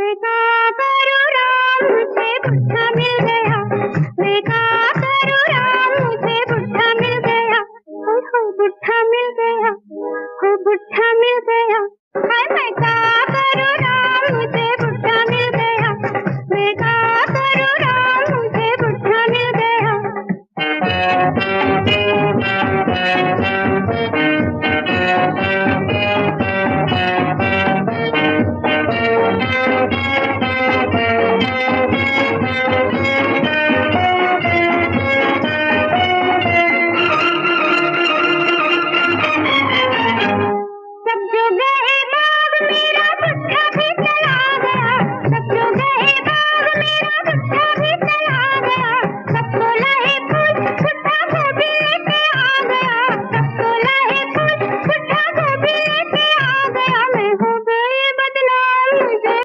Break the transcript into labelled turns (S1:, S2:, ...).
S1: मैं क्या करूँ राम, मुझे बुढ़ा मिल गया। मैं क्या करूँ राम, मुझे बुढ़ा मिल गया। हो बुढ़ा मिल गया, हो बुढ़ा मिल गया। हाय मैं क्या करूँ राम, मुझे बुढ़ा मिल गया। मैं क्या करूँ राम, मुझे बुढ़ा मिल गया।